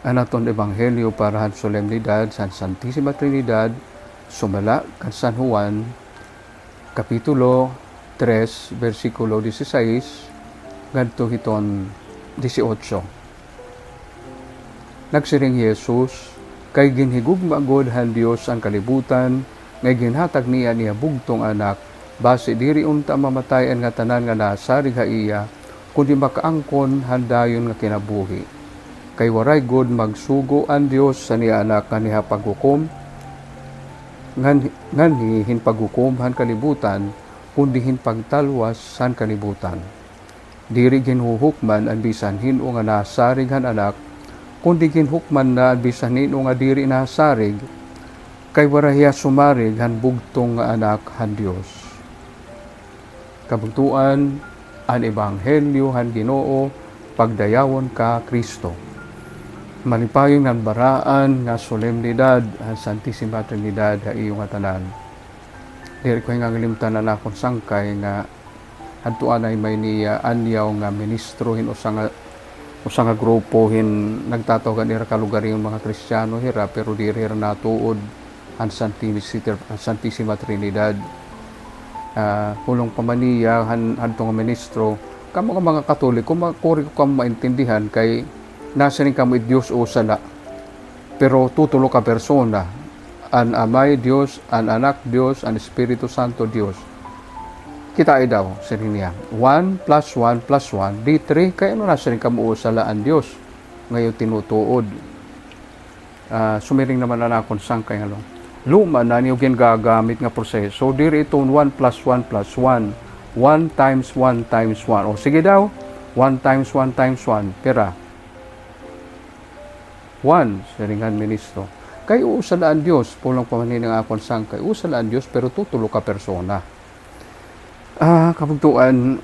Anaton Ebanghelyo para han solemnidad sa Santisima Trinidad, sumala kan San Juan, Kapitulo 3, versikulo 16, ngadto hiton 18. Nagsiring Jesus, kay ginhigugma god han Dios ang kalibutan, ngay ginhatag niya bugtong anak, base diri unta mamatayan nga tanan nga nasarig ha iya, kundi makaangkon handayon nga kinabuhi. Kay waray god magsugo ang Dios sa niya anak nga niha paghukom, nganhi hinpaghukom han kalibutan, kundi hinpagtalwas han kalibutan. Diri ginhuhukman ang bisan hino nga nasarig han anak, kundi ginhukman na ang bisan hino nga diri nasarig, kay warahiya sumarig han bugtong nga anak han Dios. Kabugtuan ang Ebanghelyo han Ginoo, pagdayawon ka Kristo. Malipayon ng baraan nga solemnidad ang Santisima Trinidad ha iyong tanan. Diri ko nga ngalimtan na akong sangkay nga adtuan ay may niya anyaw nga ministro hin usa nga grupo hin nagtatawagan ira ka lugar yung mga Kristiyano hira, pero diri hira natuod ang Santisima Trinidad. Pulong pamaniya hadto nga ministro kamo nga mga Katoliko makuri ko maintindihan kay nasa rin kamo Diyos o sala, pero tutulo ka persona, ang Amay Diyos, ang Anak Diyos, ang Espiritu Santo Diyos. Kita ay daw, sirin niya, 1 plus 1 plus 1, di 3, kaya ano nasa rin kamo o sala ang Diyos, ngayon tinutuod. Sumiring naman na akong sangkay nga lang. Luma na niyo gagamit nga proseso, diri itong 1 plus 1 plus 1, 1 times 1 times 1, o sige daw, 1 times 1 times 1, pera. 1, siringan ministro. Kay uusalaan Diyos, pulang pamanin ng akong sangkay, uusalaan Diyos, pero tutulo ka persona. Kabugtuan,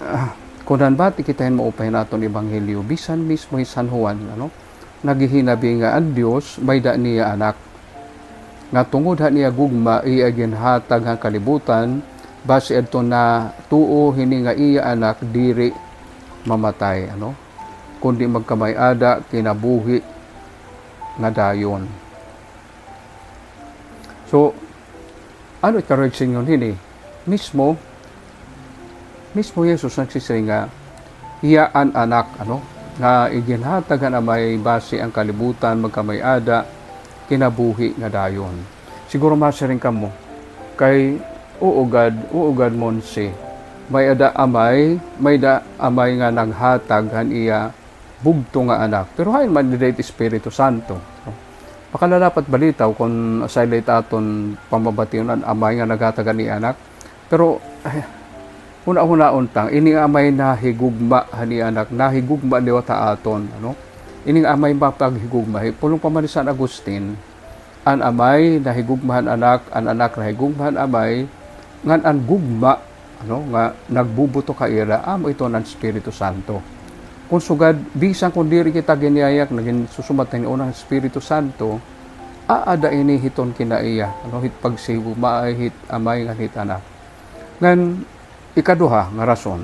kung nanbati kitahin maupahin natin Ebanghelyo, bisan mismo San Juan, naghihinabi nga ang Diyos, may da niya anak. Nga tungod ha niya gugma, iya ginhatag ang kalibutan, base ito na tuo hini nga iya anak, diri mamatay, kundi magkamay-ada, kinabuhi, nga dayon. So, ano correction yun hini? Mismo Jesus nagsisay nga hiyaan anak, nga iginhatagan na may base ang kalibutan, magkamay-ada, kinabuhi nga dayon. Siguro masaring kamo, kay uugad monse, may da amay nga naghatag han iya bugto nga anak. Pero hayon man didate Espiritu Santo. Pakalalapat balitaw kung asaylay aton pamabation ang amay nga naghatagan ni anak. Pero una-una untang ini amay nahigugma ni anak, nahigugma liwata aton, Ini amay mapaghigugma. Pulong pa man ni San Agustin, an amay nahigugmahan anak, an anak nahigugmahan amay, ngan an gugma, nga nagbubuto ka ira, amo ito ng Espiritu Santo. Kung sugad, bisan kung diri kita giniayak, naging susumatay ni unang Espiritu Santo, aada ini hiton kinaiya, hit pagsibu, maahit amay nga hit anak. Ngan, ikaduha nga rason,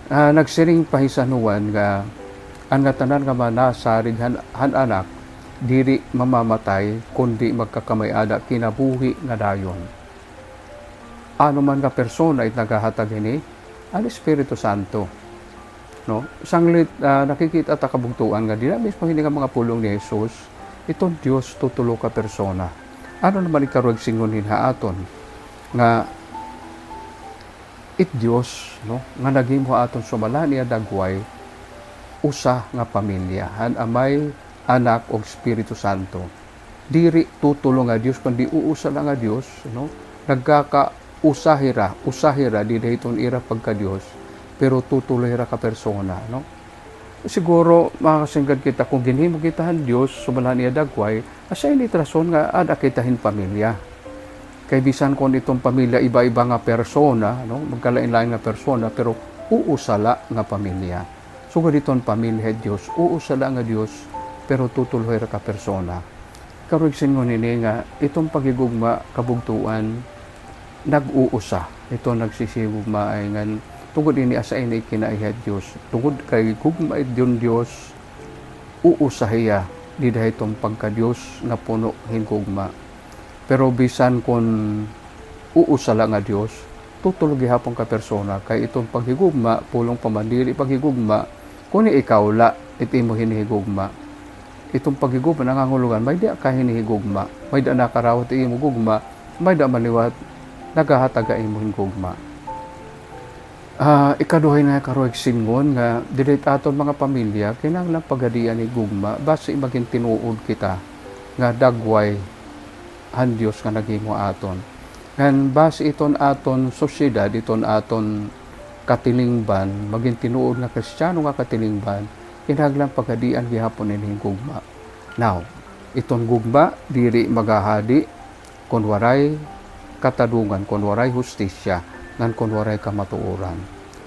nagsiring pahisanuan nga, ang tanan nga manasarig han anak, diri mamamatay, kundi magkakamay-ada, kinabuhi nga dayon. Ano man nga persona it naghahatag ini, ang Espiritu Santo. Sanglit nakikita ta kabugtuan nga dila mismo hindi nga mga pulong ni Jesus, itong Dios tutulo ka persona. Ano naman ikaruag singonin haaton nga it Dios, nga nagimo aton sumala niya dagway usa nga pamilya, han amay, anak og Espiritu Santo. Diri tutulo nga Dios kundi uusa lang nga Dios, nagkaka usahira di dayton ira pagka Dios, pero tutuloy ra ka persona, Siguro makakasinggad kita kung ginhimo kitahan Dios sumala niya dagway, asa ini rason nga ada kitahin pamilya. Kay bisan kon itong pamilya iba-iba nga persona, magkalain-lain nga persona, pero uusala nga pamilya. Sugod iton pamilya Dios, uusala nga Dios, pero tutuloy ra ka persona. Karugsin ngo nini nga itong pagigugma kabugtuan nag-uusa. Ito nagsisibugma ay ngan tungod ini asa ini kinaihat Dios, tungod kay gugma it Diyos uusahiya di dahil itong pagka-Diyos nga puno hingugma. Pero bisan kung uusala nga Diyos, tutulog gihapon ka persona, kay itong paghigugma, pulong pamandiri paghigugma, kung ikaw la, iti mo hinihigugma. Itong paghigugma, nangangulugan, may di ka hinihigugma, may da nakarawat imo gugma, may da maliwat, nagahataga imo hingugma. Ikaduhay na karoig singon nga dilit aton mga pamilya kinahanglan pagadian ni gugma base maging tinuod kita nga dagway han Dios nga naghimo aton. Ngan base iton aton sosyedad, iton aton katilingban, maging tinuod nga Kristiyano nga katilingban, kinahanglan pagadian gihapon ining gugma. Now, iton gugma diri magahadi kun waray katadungan, kun waray hustisya, ngan kun waray kamatuoran.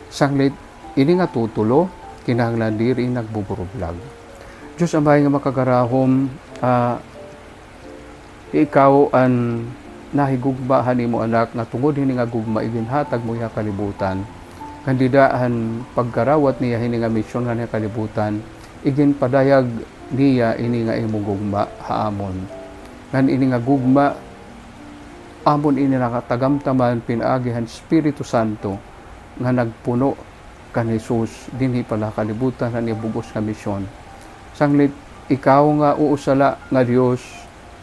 Sanglit, ini nga tutulo, kinahanglan diri nagbuburublag. Diyos amay nga makagarahom, ikaw an nahigugmahan mo anak nga tungod hini nga gugma iginhatag mo iya kalibutan. Kandidaan pagkarawat niya hini nga misyon nga niya kalibutan, igin padayag niya ini nga imong gugma haamon. Ngan ini nga gugma amon ini nakatagamtaman pinaagihan Espiritu Santo nga nagpuno kan Jesus dinhi pala kalibutan nga nibugos nga misyon. Sanglit ikaw nga uusala nga Dios,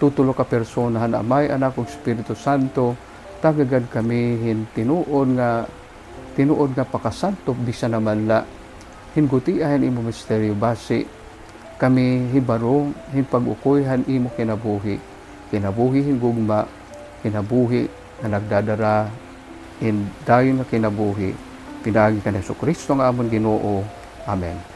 tutulo ka persona han Amay, Anak ug Espiritu Santo, tagagad kami tinuod nga pakasanto bisan naman la hingutian imo misteryo base kami hibaro hin pag-ukoyhan imo kinabuhi hingugma, kinabuhi na nagdadara in dayon nga kinabuhi, pinagi ka ni Jesucristo nga amon Ginoo. Amen.